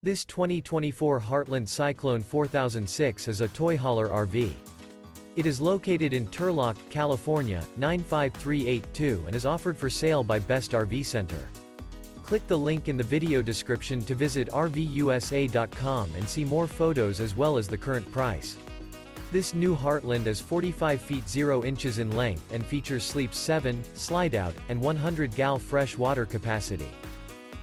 This 2024 Heartland Cyclone 4006 is a toy hauler RV. It is located in Turlock, California, 95382 and is offered for sale by Best RV Center. Click the link in the video description to visit RVUSA.com and see more photos as well as the current price. This new Heartland is 45 feet 0 inches in length and features sleep 7, Slideout, and 100 gal fresh water capacity.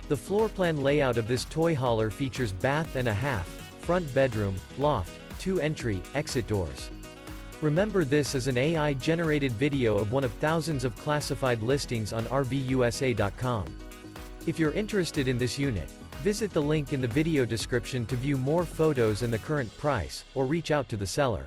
The floor plan layout of this toy hauler features bath and a half, front bedroom, loft, 2 entry, exit doors. Remember, this is an AI-generated video of one of thousands of classified listings on RVUSA.com. If you're interested in this unit, visit the link in the video description to view more photos and the current price, or reach out to the seller.